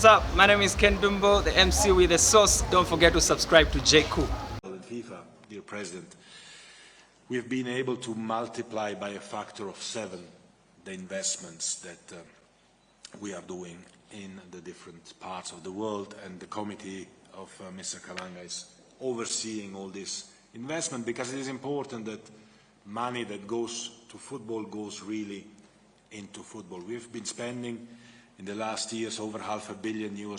What's up? My name is Ken Dumbo, the MC with the sauce. Don't forget to subscribe to J. Cool. In FIFA, dear President, we have been able to multiply by a factor of 7 the investments that we are doing in the different parts of the world, and the committee of Mr. Kalanga is overseeing all this investment, because it is important that money that goes to football goes really into football. We have been spending in the last years over $500 million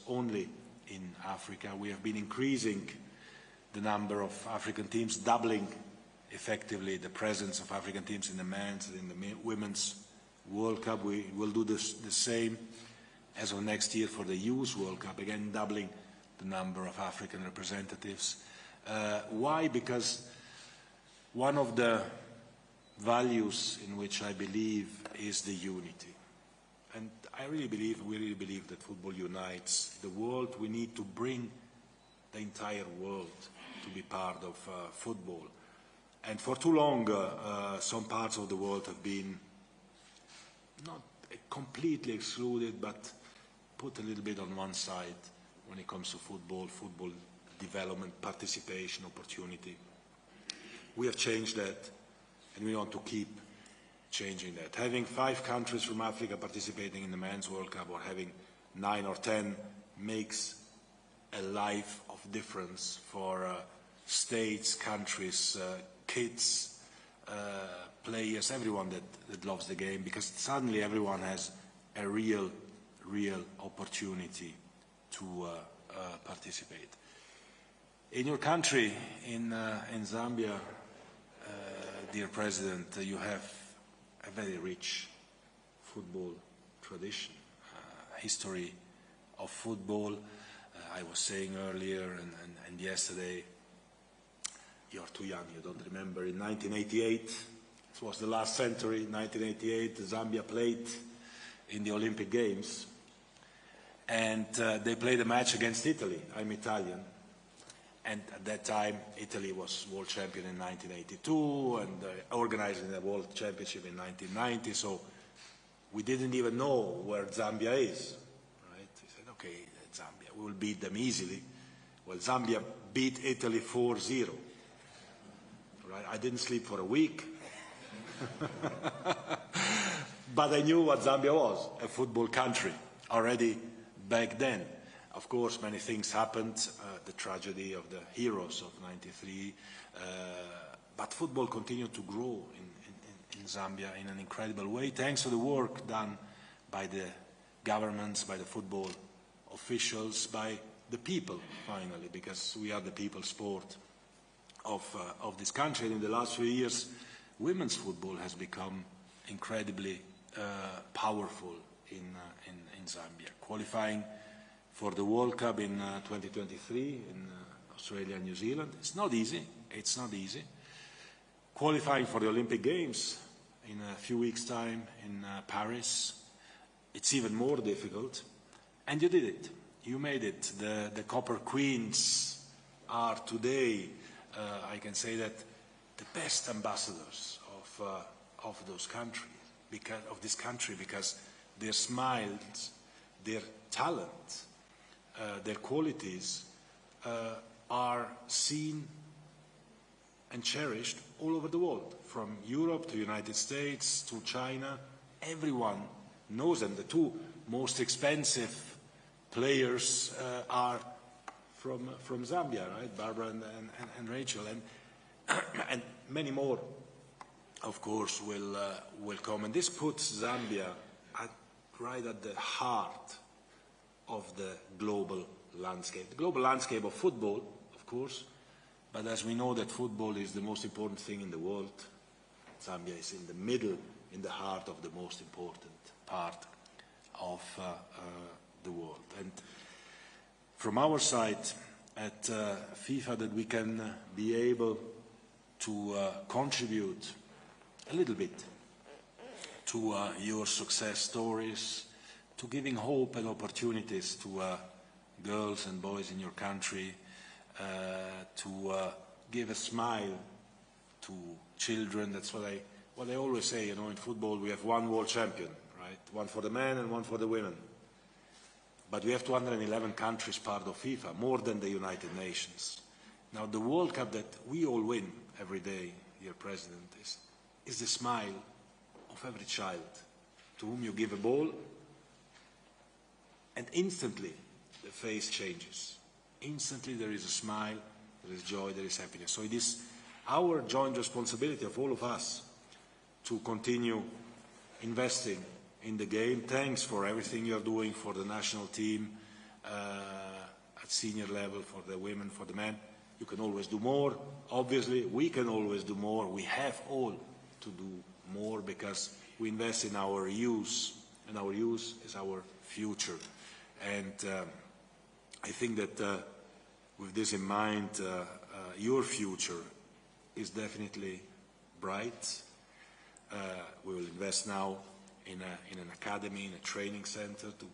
only in Africa. We have been increasing the number of African teams, doubling effectively the presence of African teams in the men's and in the women's World Cup. We will do the same as of next year for the Youth World Cup, again doubling the number of African representatives. Why? Because one of the values in which I believe is the unity. And we really believe that football unites the world. We need to bring the entire world to be part of football. And for too long, some parts of the world have been not completely excluded, but put a little bit on one side when it comes to football development, participation, opportunity. We have changed that, and we want to keep changing that. Having 5 countries from Africa participating in the Men's World Cup, or having 9 or 10, makes a life of difference for states, countries, kids, players, everyone that loves the game, because suddenly everyone has a real opportunity to participate. In your country, in Zambia, dear President, you have a very rich football tradition, history of football. I was saying earlier and yesterday, you're too young, you don't remember, in 1988, it was the last century, 1988, Zambia played in the Olympic Games, and they played a match against Italy. I'm Italian. And at that time, Italy was world champion in 1982 and organizing the World Championship in 1990. So we didn't even know where Zambia is. Right? We said, okay, Zambia, we will beat them easily. Well, Zambia beat Italy 4-0. Right? I didn't sleep for a week. But I knew what Zambia was, a football country, already back then. Of course, many things happened, the tragedy of the heroes of '93, but football continued to grow in Zambia in an incredible way, thanks to the work done by the governments, by the football officials, by the people, finally, because we are the people's sport of this country. And in the last few years, women's football has become incredibly powerful in Zambia, qualifying for the World Cup in 2023 in Australia and New Zealand. It's not easy. It's not easy. Qualifying for the Olympic Games in a few weeks' time in Paris, it's even more difficult. And you did it. You made it. The Copper Queens are today, I can say that, the best ambassadors of those countries, of this country, because their smiles, their talent, their qualities are seen and cherished all over the world, from Europe to the United States to China. Everyone knows them. The 2 most expensive players are from Zambia, right? Barbara and Rachel, and many more, of course, will come. And this puts Zambia right at the heart of the global landscape. The global landscape of football, of course, but as we know that football is the most important thing in the world, Zambia is in the middle, in the heart of the most important part of the world. And from our side at FIFA, that we can be able to contribute a little bit to your success stories, to giving hope and opportunities to girls and boys in your country, to give a smile to children. That's what I always say, you know, in football we have one world champion, right? One for the men and one for the women. But we have 211 countries part of FIFA, more than the United Nations. Now, the World Cup that we all win every day, dear President, is the smile of every child to whom you give a ball, and instantly the face changes. Instantly there is a smile, there is joy, there is happiness. So it is our joint responsibility of all of us to continue investing in the game. Thanks for everything you are doing for the national team at senior level, for the women, for the men. You can always do more. Obviously, we can always do more. We have all to do more because we invest in our youth, and our youth is our future. And I think that with this in mind, your future is definitely bright. We will invest now in an academy, in a training center to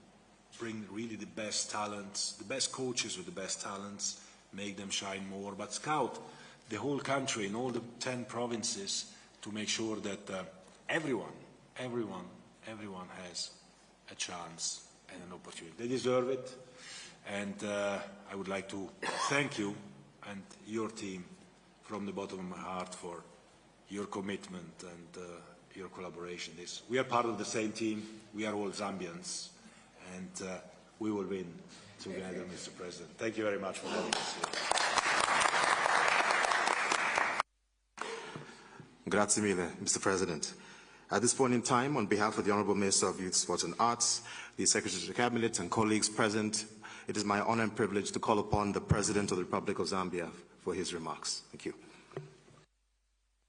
bring really the best talents, the best coaches with the best talents, make them shine more, but scout the whole country in all the 10 provinces to make sure that everyone has a chance and an opportunity. They deserve it, and I would like to thank you and your team from the bottom of my heart for your commitment and your collaboration. We are part of the same team. We are all Zambians, and we will win together, Mr. President. Thank you very much for having us here. Grazie mille, Mr. President. At this point in time, on behalf of the Honourable Minister of Youth, Sports and Arts, the Secretary to the Cabinet and colleagues present, it is my honour and privilege to call upon the President of the Republic of Zambia for his remarks. Thank you.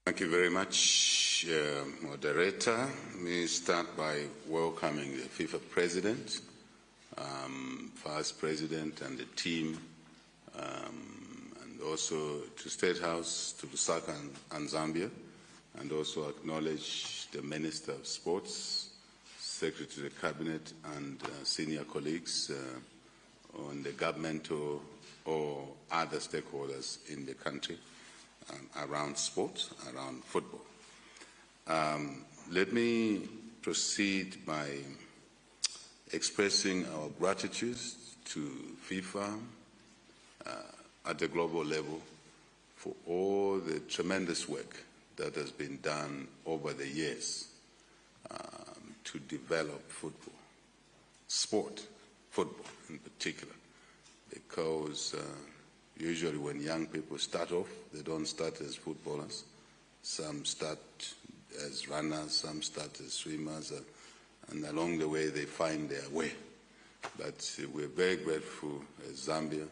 Thank you very much, Moderator. Let me start by welcoming the FIFA President, Vice President and the team, and also to State House, to Lusaka and Zambia, and also acknowledge the Minister of Sports, Secretary to the Cabinet, and senior colleagues on the governmental or other stakeholders in the country around sport, around football. Let me proceed by expressing our gratitude to FIFA at the global level for all the tremendous work that has been done over the years to develop football, football in particular, because usually when young people start off, they don't start as footballers. Some start as runners, some start as swimmers, and along the way they find their way. But we're very grateful as Zambia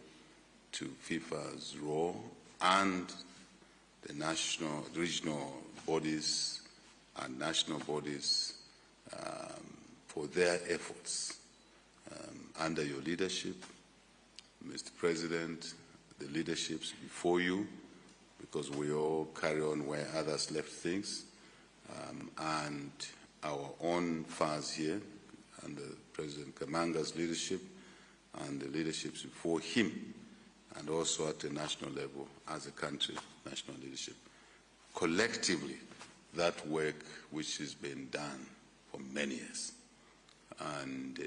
to FIFA's role and the national, regional bodies and national bodies for their efforts under your leadership, Mr. President, the leaderships before you, because we all carry on where others left things, and our own FARS here, under President Kamanga's leadership, and the leaderships before him, and also at the national level as a country, national leadership. Collectively, that work which has been done for many years. And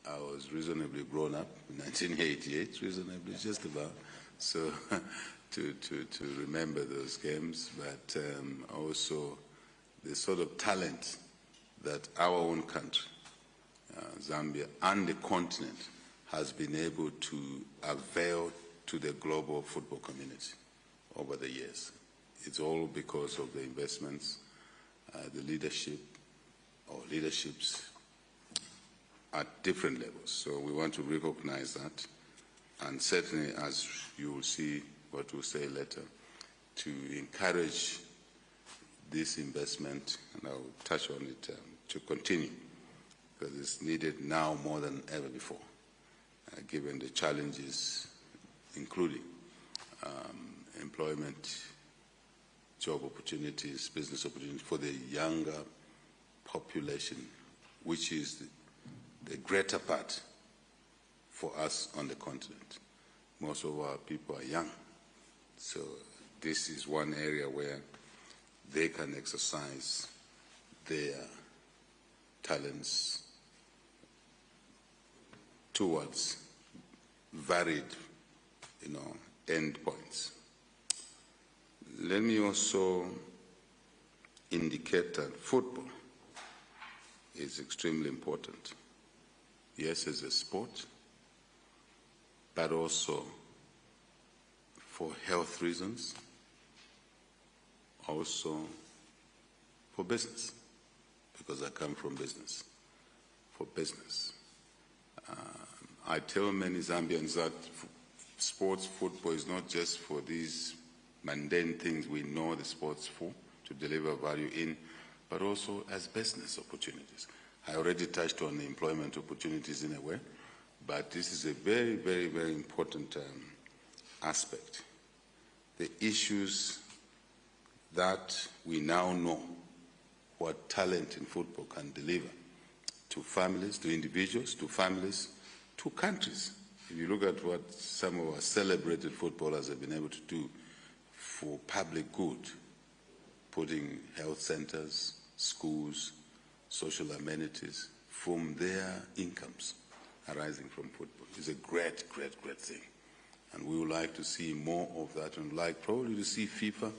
I was reasonably grown up in 1988, reasonably just about, so to remember those games, but also the sort of talent that our own country, Zambia, and the continent has been able to avail to the global football community over the years. It's all because of the investments, the leadership, or leaderships at different levels. So we want to recognize that, and certainly, as you will see what we'll say later, to encourage this investment, and I'll touch on it, to continue, because it's needed now more than ever before, given the challenges, including employment, job opportunities, business opportunities for the younger population, which is the greater part for us on the continent. Most of our people are young, so this is one area where they can exercise their talents towards varied, endpoints. Let me also indicate that football is extremely important. Yes, as a sport, but also for health reasons, also for business, because I come from business, for business. I tell many Zambians that sports football is not just for these mundane things we know the sports for, to deliver value in, but also as business opportunities. I already touched on the employment opportunities in a way, but this is a very, very, very important aspect. The issues that we now know what talent in football can deliver to families, to individuals, to families, to countries. If you look at what some of our celebrated footballers have been able to do for public good, putting health centers, schools, social amenities from their incomes arising from football, is a great, great, great thing. And we would like to see more of that, and like probably to see FIFA,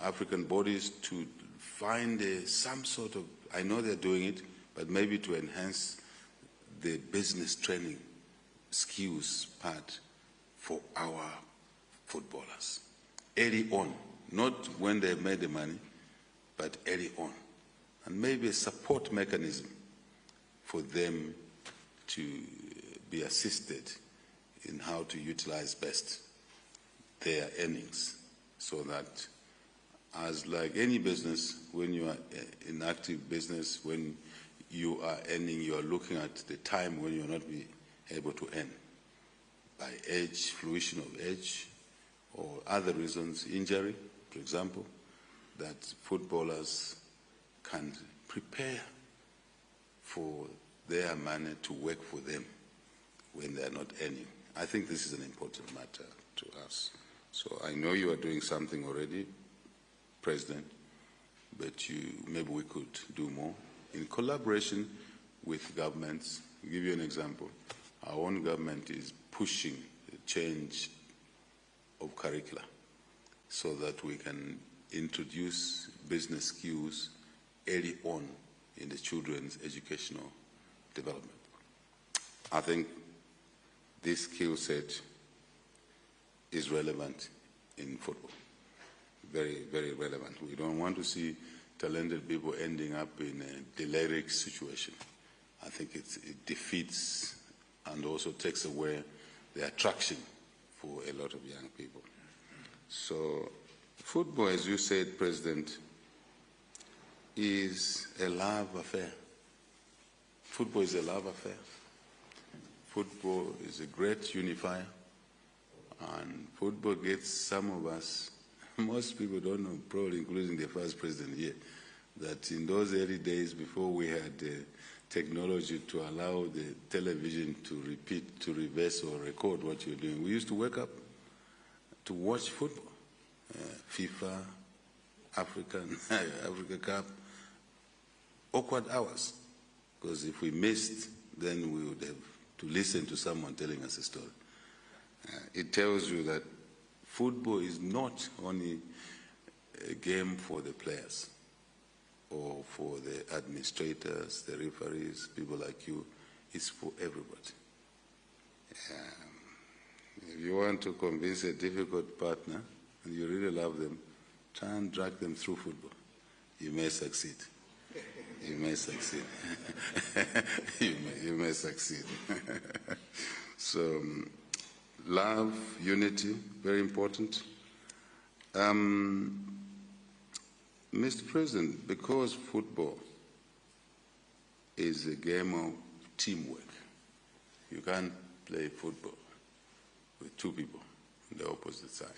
African bodies to find some sort of, I know they're doing it, but maybe to enhance the business training skills part for our footballers. Early on, not when they've made the money, but early on. And maybe a support mechanism for them to be assisted in how to utilize best their earnings, so that, as like any business, when you are in active business, when you are earning, you are looking at the time when you'll not be able to earn by age, fruition of age, or other reasons, injury, for example, that footballers can prepare for their money to work for them when they are not earning. I think this is an important matter to us. So I know you are doing something already, President, but maybe we could do more in collaboration with governments. I'll give you an example. Our own government is pushing the change of curricula so that we can introduce business skills early on in the children's educational development. I think this skill set is relevant in football. Very, very relevant. We don't want to see talented people ending up in a deliric situation. I think it defeats and also takes away the attraction for a lot of young people. So football, as you said, President, is a love affair. Football is a love affair. Football is a great unifier. And football gets some of us, most people don't know, probably including the first president here, that in those early days before we had technology to allow the television to repeat, to reverse or record what you're doing, we used to wake up to watch football. FIFA, Africa Cup, awkward hours. Because if we missed, then we would have to listen to someone telling us a story. It tells you that football is not only a game for the players or for the administrators, the referees, people like you. It's for everybody. If you want to convince a difficult partner and you really love them, try and drag them through football. You may succeed. You may succeed. you may succeed. So, love, unity, very important. Mr. President, because football is a game of teamwork, you can't play football with two people on the opposite side.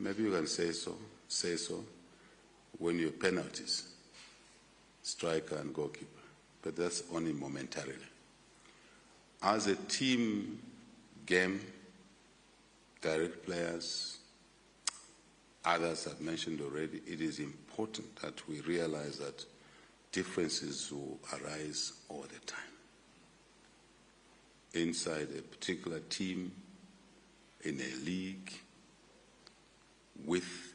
Maybe you can say so when you're penalties, striker and goalkeeper, but that's only momentarily. As a team game, direct players, others have mentioned already, it is important that we realize that differences will arise all the time. Inside a particular team, in a league, with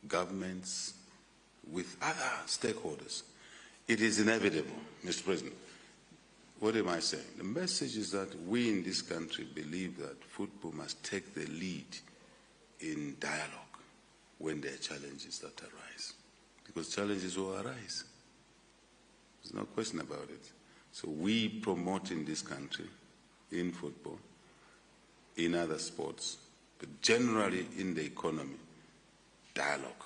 governments, with other stakeholders. It is inevitable, Mr. President. What am I saying? The message is that we in this country believe that football must take the lead in dialogue when there are challenges that arise. Because challenges will arise. There's no question about it. So we promote in this country, in football, in other sports, but generally in the economy, dialogue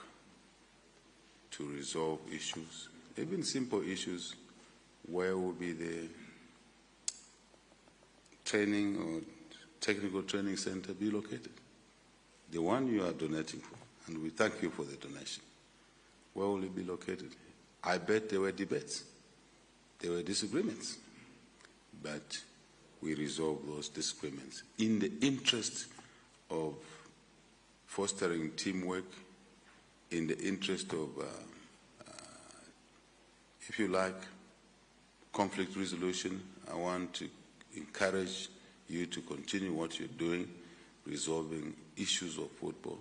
to resolve issues, even simple issues. Where will be the training or technical training center be located? The one you are donating for, and we thank you for the donation. Where will it be located? I bet there were debates, there were disagreements, but we resolved those disagreements in the interest of fostering teamwork, in the interest of, if you like, conflict resolution. I want to encourage you to continue what you're doing, resolving issues of football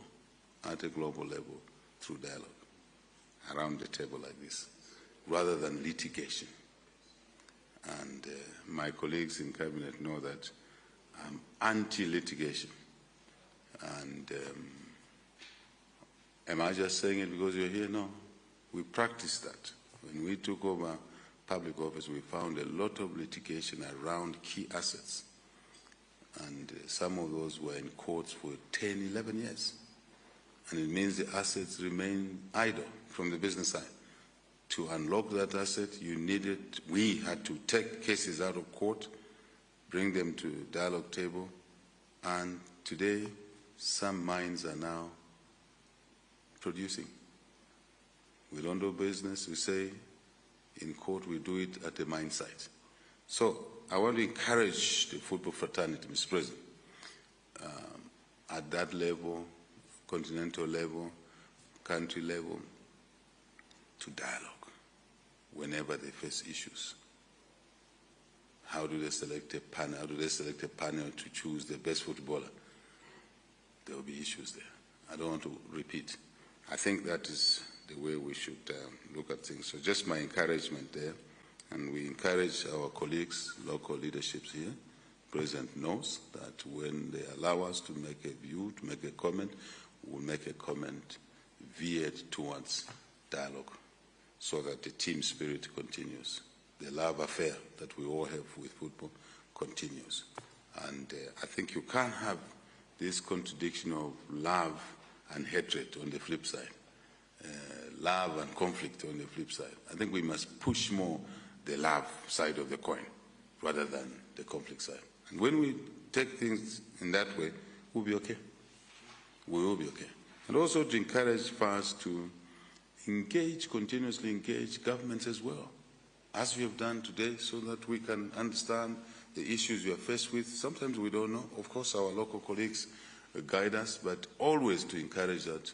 at a global level through dialogue around the table like this, rather than litigation. And my colleagues in Cabinet know that I'm anti-litigation. And am I just saying it because you're here? No. We practice that. When we took over public office, we found a lot of litigation around key assets. And some of those were in courts for 10, 11 years. And it means the assets remain idle from the business side. To unlock that asset, we had to take cases out of court, bring them to dialogue table, and today some mines are now producing. We don't do business, we say, in court we do it at the mine site. So I want to encourage the football fraternity, Mr. President, at that level, continental level, country level, to dialogue whenever they face issues. How do they select a panel? How do they select a panel to choose the best footballer? There will be issues there. I don't want to repeat. I think that is the way we should look at things. So just my encouragement there, and we encourage our colleagues, local leaderships here. The President knows that when they allow us to make a view, to make a comment, we'll make a comment veered towards dialogue so that the team spirit continues. The love affair that we all have with football continues. And I think you can't have this contradiction of love and hatred on the flip side, love and conflict on the flip side. I think we must push more the love side of the coin rather than the conflict side. And when we take things in that way, we'll be okay. We will be okay. And also to encourage first to engage, continuously engage governments as well, as we have done today, so that we can understand the issues we are faced with. Sometimes we don't know. Of course, our local colleagues guide us, but always to encourage that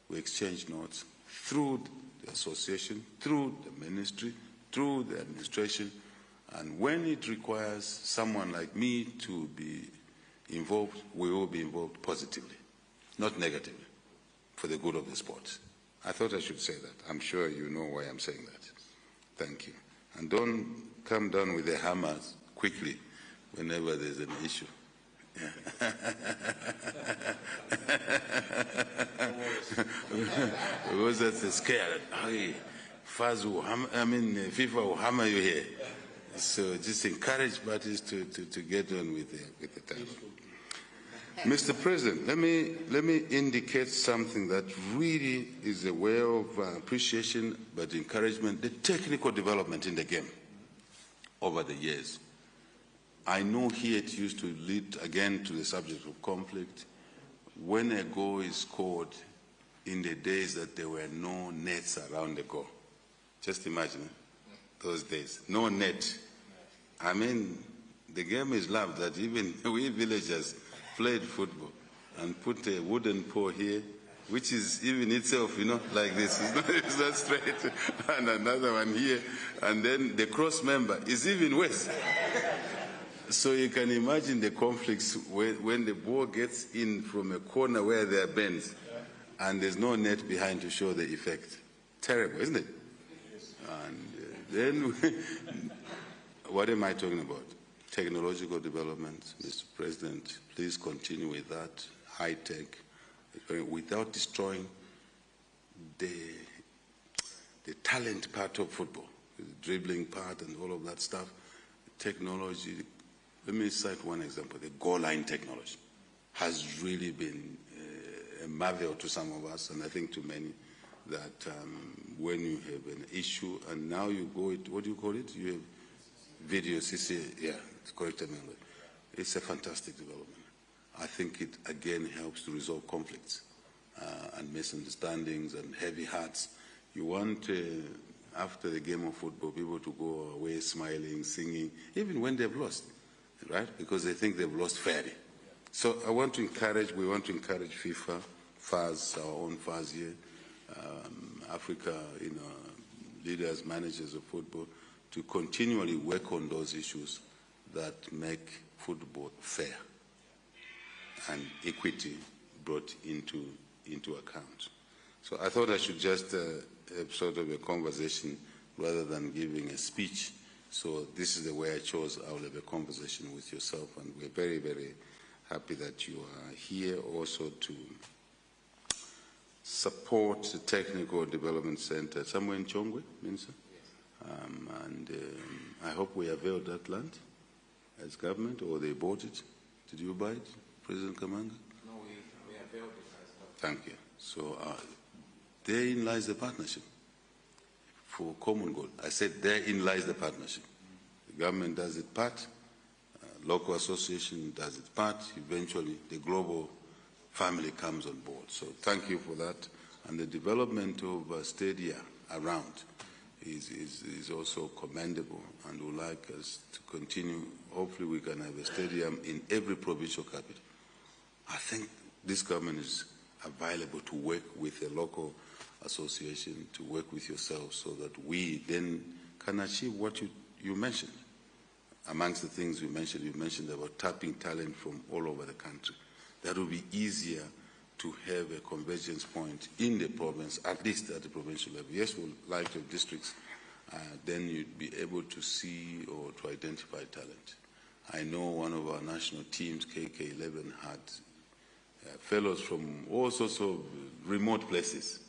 we exchange notes through the association, through the ministry, through the administration, and when it requires someone like me to be involved, we will be involved positively, not negatively, for the good of the sport. I thought I should say that. I'm sure you know why I'm saying that. Thank you. And don't come down with the hammers quickly whenever there's an issue. Because that's a scare. FIFA will hammer you here. So just encourage parties to get on with the time. Mr. President, let me indicate something that really is a way of appreciation but encouragement, the technical development in the game over the years. I know here it used to lead again to the subject of conflict. When a goal is scored in the days that there were no nets around the goal, just imagine those days, no net. I mean, the game is loved that even we villagers played football and put a wooden pole here which is even itself, like this. It's not straight. And another one here. And then the cross member is even worse. So you can imagine the conflicts when the ball gets in from a corner where there are bends and there's no net behind to show the effect. Terrible, isn't it? And then, what am I talking about? Technological development. Mr. President, please continue with that. High tech, without destroying the talent part of football, the dribbling part and all of that stuff. Technology, let me cite one example. The goal line technology has really been a marvel to some of us, and I think to many, that when you have an issue and now you go, what do you call it? You have video CC, yeah, it's correct. It's a fantastic development. I think it again helps to resolve conflicts and misunderstandings and heavy hearts. You want, after the game of football, people to go away smiling, singing, even when they've lost, right? Because they think they've lost fairly. So we want to encourage FIFA, FAS, our own FAS here, Africa, leaders, managers of football, to continually work on those issues that make football fair and equity brought into account. So I thought I should just have sort of a conversation rather than giving a speech. So this is the way I chose. I will have a conversation with yourself, and we're very, very happy that you are here also to support the Technical Development Center somewhere in Chongwe, Minister. I hope we availed that land as government, or they bought it. Did you buy it, President Kamanga? No, we availed it. Thank you. So therein lies the partnership for common goal. I said therein lies the partnership. The government does its part, local association does its part, eventually the global family comes on board. So thank you for that. And the development of stadia around is also commendable, and would like us to continue. Hopefully we can have a stadium in every provincial capital. I think this government is available to work with a local association, to work with yourselves, so that we then can achieve what you mentioned. Amongst the things you mentioned about tapping talent from all over the country. That will be easier to have a convergence point in the province, at least at the provincial level. Yes, we'd like to have districts, then you'd be able to see or to identify talent. I know one of our national teams, KK11, had fellows from all sorts of remote places.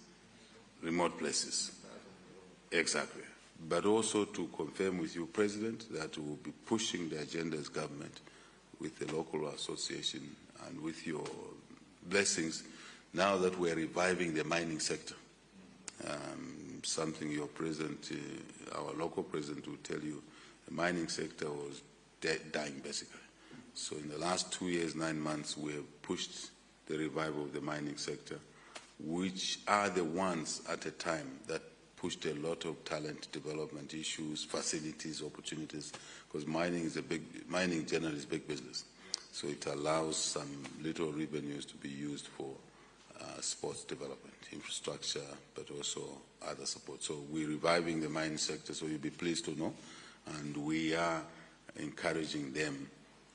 Exactly. But also to confirm with you, President, that we will be pushing the agenda as government with the local association and with your blessings, now that we're reviving the mining sector. Something your president, our local president will tell you, the mining sector was dying basically. So in the last 2 years, 9 months, we have pushed the revival of the mining sector, which are the ones at a time that pushed a lot of talent development issues, facilities, opportunities, because mining generally is big business. So it allows some little revenues to be used for sports development, infrastructure, but also other support. So we're reviving the mining sector, so you'll be pleased to know. And we are encouraging them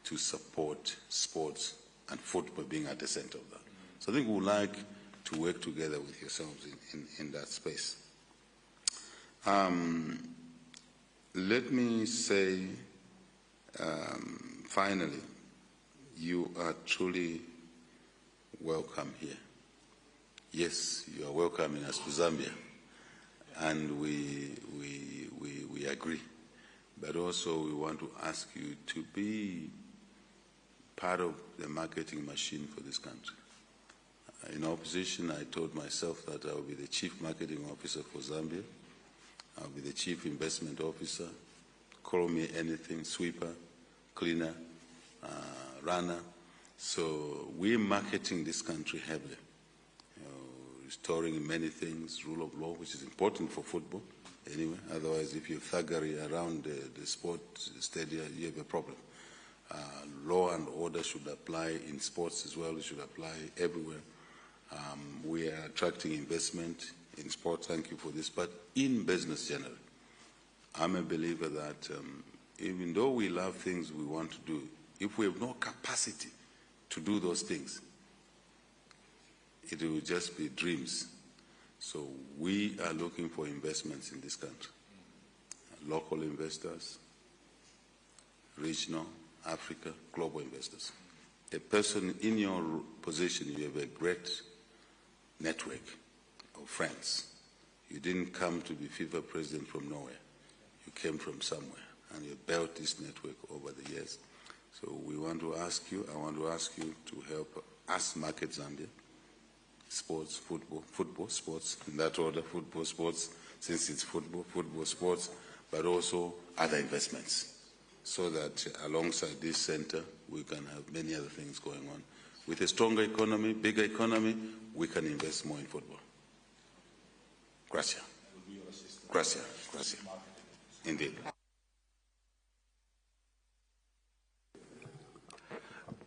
to support sports and football being at the center of that. So I think we would like to work together with yourselves in that space. Let me say, finally, you are truly welcome here. Yes, you are welcoming us to Zambia, and we agree. But also we want to ask you to be part of the marketing machine for this country. In opposition, I told myself that I will be the chief marketing officer for Zambia. I'll be the chief investment officer. Call me anything, sweeper, cleaner, runner. So we're marketing this country heavily. Restoring many things, rule of law, which is important for football anyway. Otherwise, if you thuggery around the sport stadium, you have a problem. Law and order should apply in sports as well. It should apply everywhere. We are attracting investment in sport, thank you for this, but in business generally. I'm a believer that even though we love things we want to do, if we have no capacity to do those things, it will just be dreams. So we are looking for investments in this country. Local investors, regional, Africa, global investors. A person in your position, you have a great network of friends. You didn't come to be FIFA president from nowhere. You came from somewhere, and you built this network over the years. So we want to ask you, I want to ask you to help us market Zambia. Sports, football, sports, in that order, football, sports, since it's football, sports, but also other investments, so that alongside this center, we can have many other things going on. With a stronger economy, bigger economy, we can invest more in football. Gracias. Gracias. Gracias. Indeed.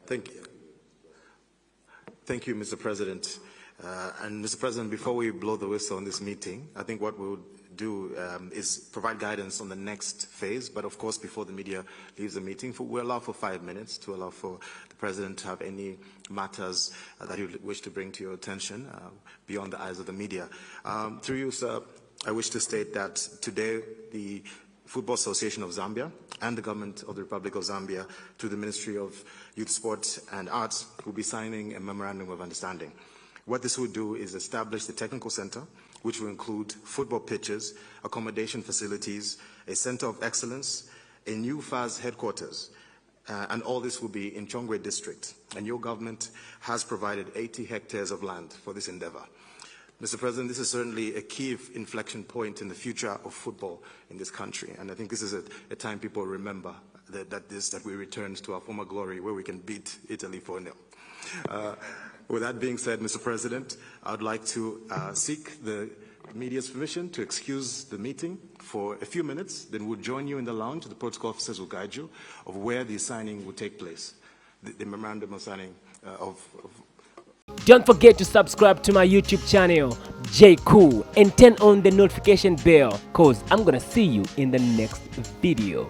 Thank you. Thank you, Mr. President. And Mr. President, before we blow the whistle on this meeting, I think what we'll do is provide guidance on the next phase. But of course, before the media leaves the meeting, we'll allow for 5 minutes to allow for the President to have any matters that he would wish to bring to your attention beyond the eyes of the media. Through you, sir, I wish to state that today the Football Association of Zambia and the government of the Republic of Zambia, through the Ministry of Youth, Sport and Arts, will be signing a memorandum of understanding. What this will do is establish the technical center, which will include football pitches, accommodation facilities, a center of excellence, a new FAS headquarters, and all this will be in Chongwe district. And your government has provided 80 hectares of land for this endeavor. Mr. President, this is certainly a key inflection point in the future of football in this country. And I think this is a time people remember that we returned to our former glory where we can beat Italy 4-0. With that being said, Mr. President, I would like to seek the media's permission to excuse the meeting for a few minutes. Then we'll join you in the lounge. The protocol officers will guide you of where the signing will take place, the memorandum of signing Don't forget to subscribe to my YouTube channel, J Cool, and turn on the notification bell, cause I'm gonna see you in the next video.